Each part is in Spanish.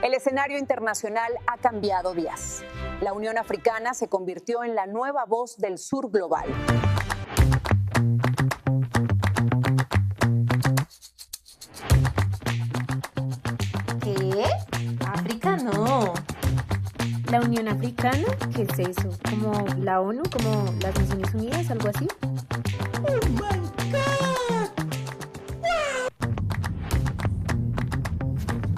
El escenario internacional ha cambiado días. La Unión Africana se convirtió en la nueva voz del sur global. ¿Qué? África no. ¿La Unión Africana? ¿Qué es eso? ¿Como la ONU? ¿Como las Naciones Unidas? ¿Algo así? ¡Oh, my God!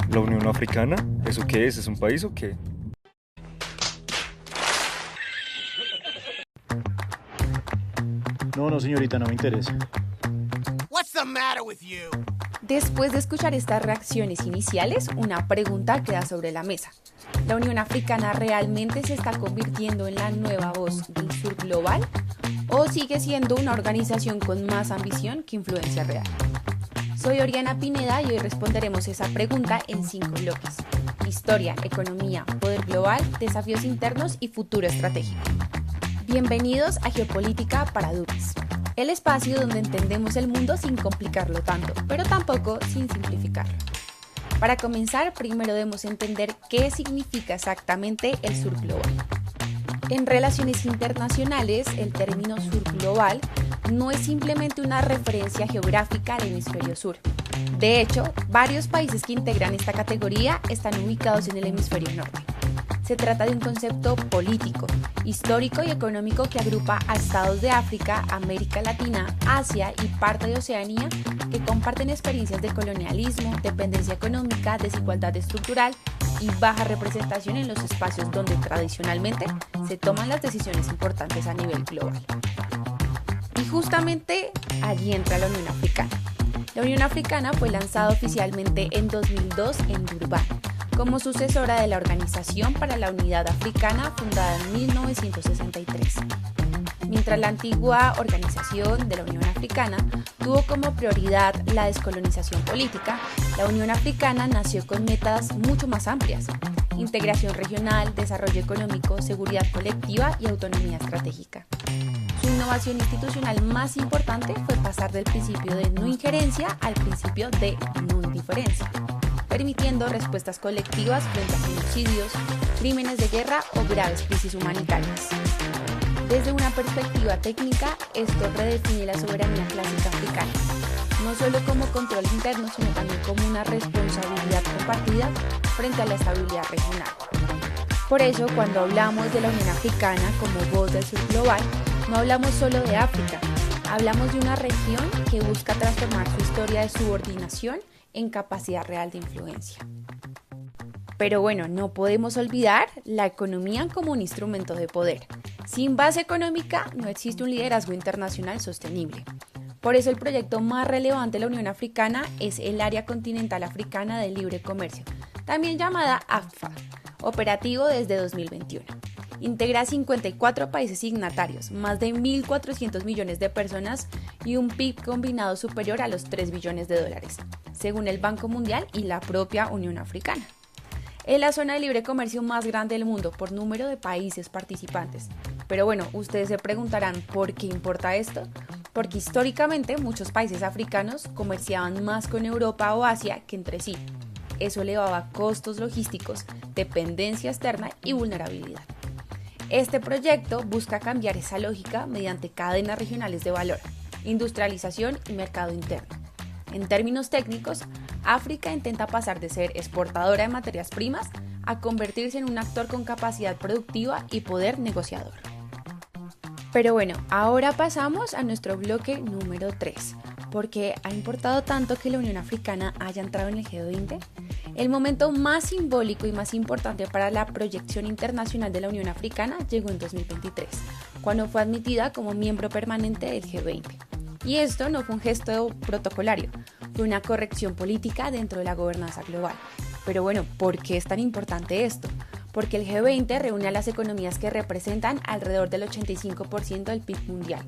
¿La Unión Africana? ¿Eso qué es? ¿Es un país o qué? No, señorita, no me interesa. What's the matter with you? Después de escuchar estas reacciones iniciales, una pregunta queda sobre la mesa. ¿La Unión Africana realmente se está convirtiendo en la nueva voz del sur global? ¿O sigue siendo una organización con más ambición que influencia real? Soy Oriana Pineda y hoy responderemos esa pregunta en 5 bloques: historia, economía, poder global, desafíos internos y futuro estratégico. Bienvenidos a Geopolítica para Duques, el espacio donde entendemos el mundo sin complicarlo tanto, pero tampoco sin simplificarlo. Para comenzar, primero debemos entender qué significa exactamente el sur global. En relaciones internacionales, el término sur global no es simplemente una referencia geográfica al hemisferio sur. De hecho, varios países que integran esta categoría están ubicados en el hemisferio norte. Se trata de un concepto político, histórico y económico que agrupa a estados de África, América Latina, Asia y parte de Oceanía que comparten experiencias de colonialismo, dependencia económica, desigualdad estructural y baja representación en los espacios donde tradicionalmente se toman las decisiones importantes a nivel global. Y justamente allí entra la Unión Africana. La Unión Africana fue lanzada oficialmente en 2002 en Durban, como sucesora de la Organización para la Unidad Africana fundada en 1963. Mientras la antigua Organización de la Unión Africana tuvo como prioridad la descolonización política, la Unión Africana nació con metas mucho más amplias: integración regional, desarrollo económico, seguridad colectiva y autonomía estratégica. Su innovación institucional más importante fue pasar del principio de no injerencia al principio de no indiferencia, permitiendo respuestas colectivas frente a genocidios, crímenes de guerra o graves crisis humanitarias. Desde una perspectiva técnica, esto redefine la soberanía clásica africana, no solo como control interno, sino también como una responsabilidad compartida frente a la estabilidad regional. Por eso, cuando hablamos de la Unión Africana como voz del sur global, no hablamos solo de África, hablamos de una región que busca transformar su historia de subordinación en capacidad real de influencia. Pero bueno, no podemos olvidar la economía como un instrumento de poder. Sin base económica no existe un liderazgo internacional sostenible. Por eso el proyecto más relevante de la Unión Africana es el Área Continental Africana de Libre Comercio, también llamada AFCFTA, operativo desde 2021. Integra 54 países signatarios, más de 1.400 millones de personas y un PIB combinado superior a los 3 billones de dólares, según el Banco Mundial y la propia Unión Africana. Es la zona de libre comercio más grande del mundo por número de países participantes. Pero bueno, ustedes se preguntarán ¿por qué importa esto? Porque históricamente muchos países africanos comerciaban más con Europa o Asia que entre sí. Eso elevaba costos logísticos, dependencia externa y vulnerabilidad. Este proyecto busca cambiar esa lógica mediante cadenas regionales de valor, industrialización y mercado interno. En términos técnicos, África intenta pasar de ser exportadora de materias primas a convertirse en un actor con capacidad productiva y poder negociador. Pero bueno, ahora pasamos a nuestro bloque número 3. ¿Por qué ha importado tanto que la Unión Africana haya entrado en el G20? El momento más simbólico y más importante para la proyección internacional de la Unión Africana llegó en 2023, cuando fue admitida como miembro permanente del G20. Y esto no fue un gesto protocolario, fue una corrección política dentro de la gobernanza global. Pero bueno, ¿por qué es tan importante esto? Porque el G20 reúne a las economías que representan alrededor del 85% del PIB mundial,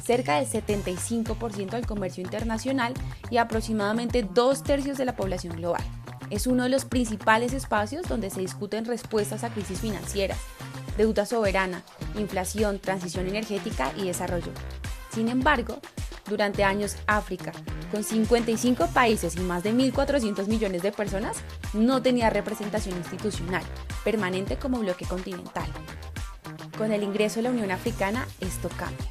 cerca del 75% del comercio internacional y aproximadamente 2/3 de la población global. Es uno de los principales espacios donde se discuten respuestas a crisis financieras, deuda soberana, inflación, transición energética y desarrollo. Sin embargo, durante años África, con 55 países y más de 1.400 millones de personas, no tenía representación institucional permanente como bloque continental. Con el ingreso de la Unión Africana, esto cambia.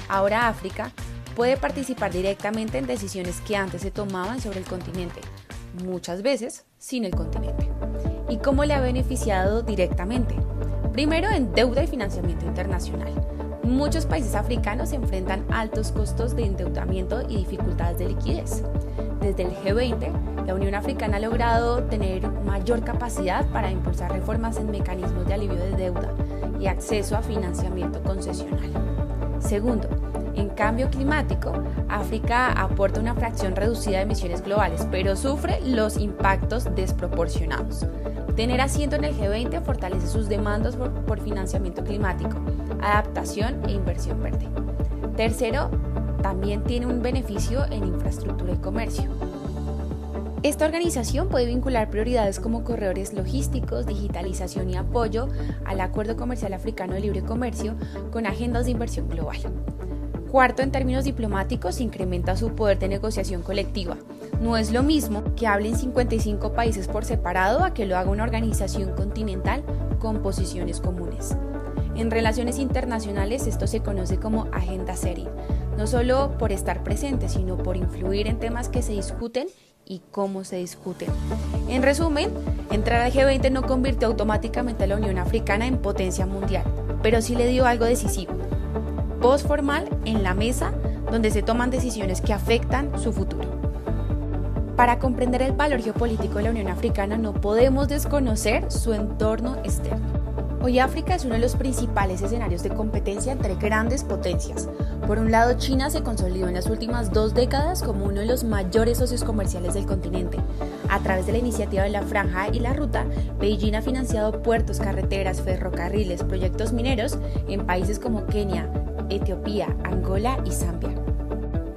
Ahora África puede participar directamente en decisiones que antes se tomaban sobre el continente, muchas veces sin el continente. ¿Y cómo le ha beneficiado directamente? Primero, en deuda y financiamiento internacional. Muchos países africanos enfrentan altos costos de endeudamiento y dificultades de liquidez. Desde el G20, la Unión Africana ha logrado tener mayor capacidad para impulsar reformas en mecanismos de alivio de deuda y acceso a financiamiento concesional. Segundo, en cambio climático, África aporta una fracción reducida de emisiones globales, pero sufre los impactos desproporcionados. Tener asiento en el G20 fortalece sus demandas por financiamiento climático, adaptación e inversión verde. Tercero, también tiene un beneficio en infraestructura y comercio. Esta organización puede vincular prioridades como corredores logísticos, digitalización y apoyo al Acuerdo Comercial Africano de Libre Comercio con agendas de inversión global. Cuarto, en términos diplomáticos, incrementa su poder de negociación colectiva. No es lo mismo que hablen 55 países por separado a que lo haga una organización continental con posiciones comunes. En relaciones internacionales esto se conoce como agenda setting, no solo por estar presente, sino por influir en temas que se discuten y cómo se discuten. En resumen, entrar al G20 no convirtió automáticamente a la Unión Africana en potencia mundial, pero sí le dio algo decisivo: voz formal en la mesa donde se toman decisiones que afectan su futuro. Para comprender el valor geopolítico de la Unión Africana no podemos desconocer su entorno externo. Hoy África es uno de los principales escenarios de competencia entre grandes potencias. Por un lado, China se consolidó en las últimas 2 décadas como uno de los mayores socios comerciales del continente. A través de la iniciativa de la Franja y la Ruta, Beijing ha financiado puertos, carreteras, ferrocarriles, proyectos mineros en países como Kenia, Etiopía, Angola y Zambia.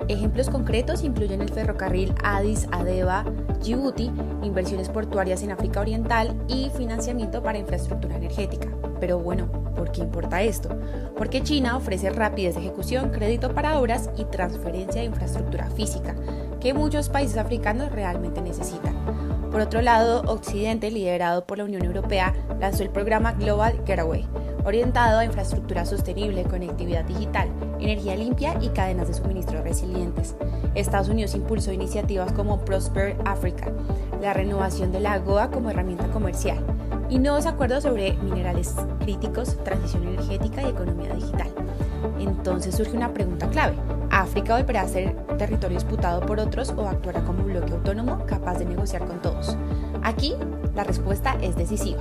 Ejemplos concretos incluyen el ferrocarril Addis Abeba-Djibouti, inversiones portuarias en África Oriental y financiamiento para infraestructura energética. Pero bueno, ¿por qué importa esto? Porque China ofrece rapidez de ejecución, crédito para obras y transferencia de infraestructura física, que muchos países africanos realmente necesitan. Por otro lado, Occidente, liderado por la Unión Europea, lanzó el programa Global Gateway, orientado a infraestructura sostenible, conectividad digital, energía limpia y cadenas de suministro resilientes. Estados Unidos impulsó iniciativas como Prosper Africa, la renovación de la AGOA como herramienta comercial y nuevos acuerdos sobre minerales críticos, transición energética y economía digital. Entonces surge una pregunta clave: ¿África volverá a ser territorio disputado por otros o actuará como bloque autónomo capaz de negociar con todos? Aquí la respuesta es decisiva.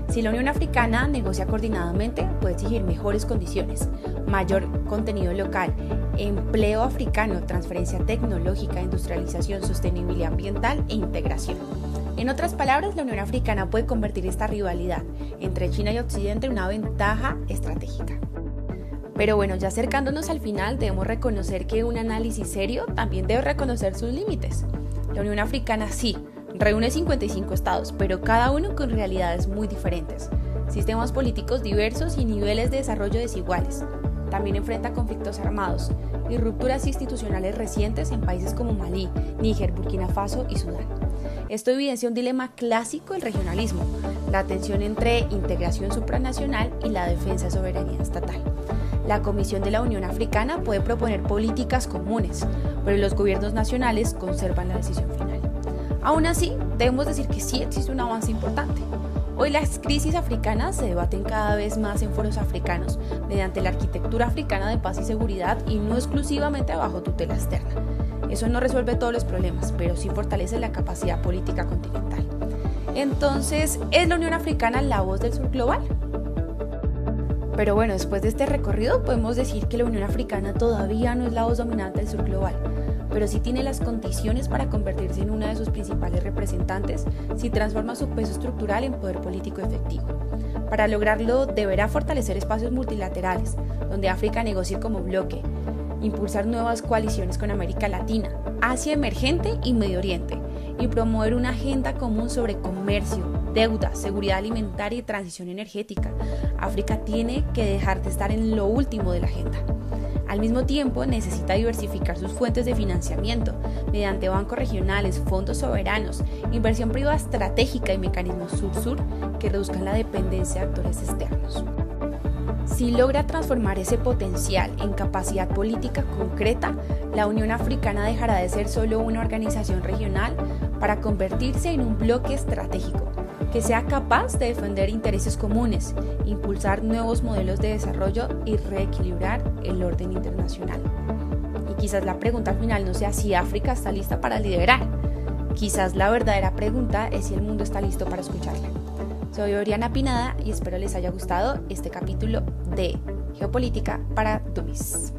Si la Unión Africana negocia coordinadamente, puede exigir mejores condiciones, mayor contenido local, empleo africano, transferencia tecnológica, industrialización, sostenibilidad ambiental e integración. En otras palabras, la Unión Africana puede convertir esta rivalidad entre China y Occidente en una ventaja estratégica. Pero bueno, ya acercándonos al final, debemos reconocer que un análisis serio también debe reconocer sus límites. La Unión Africana sí reúne 55 estados, pero cada uno con realidades muy diferentes, sistemas políticos diversos y niveles de desarrollo desiguales. También enfrenta conflictos armados y rupturas institucionales recientes en países como Malí, Níger, Burkina Faso y Sudán. Esto evidencia un dilema clásico del regionalismo, la tensión entre integración supranacional y la defensa de soberanía estatal. La Comisión de la Unión Africana puede proponer políticas comunes, pero los gobiernos nacionales conservan la decisión final. Aún así, debemos decir que sí existe un avance importante. Hoy las crisis africanas se debaten cada vez más en foros africanos, mediante la arquitectura africana de paz y seguridad y no exclusivamente bajo tutela externa. Eso no resuelve todos los problemas, pero sí fortalece la capacidad política continental. Entonces, ¿es la Unión Africana la voz del sur global? Pero bueno, después de este recorrido podemos decir que la Unión Africana todavía no es la voz dominante del sur global, pero sí tiene las condiciones para convertirse en una de sus principales representantes si transforma su peso estructural en poder político efectivo. Para lograrlo deberá fortalecer espacios multilaterales, donde África negocie como bloque, impulsar nuevas coaliciones con América Latina, Asia emergente y Medio Oriente, y promover una agenda común sobre comercio, deuda, seguridad alimentaria y transición energética. África tiene que dejar de estar en lo último de la agenda. Al mismo tiempo, necesita diversificar sus fuentes de financiamiento mediante bancos regionales, fondos soberanos, inversión privada estratégica y mecanismos sur-sur que reduzcan la dependencia de actores externos. Si logra transformar ese potencial en capacidad política concreta, la Unión Africana dejará de ser solo una organización regional para convertirse en un bloque estratégico que sea capaz de defender intereses comunes, impulsar nuevos modelos de desarrollo y reequilibrar el orden internacional. Y quizás la pregunta final no sea si África está lista para liderar. Quizás la verdadera pregunta es si el mundo está listo para escucharla. Soy Oriana Pinada y espero les haya gustado este capítulo de Geopolítica para Dummies.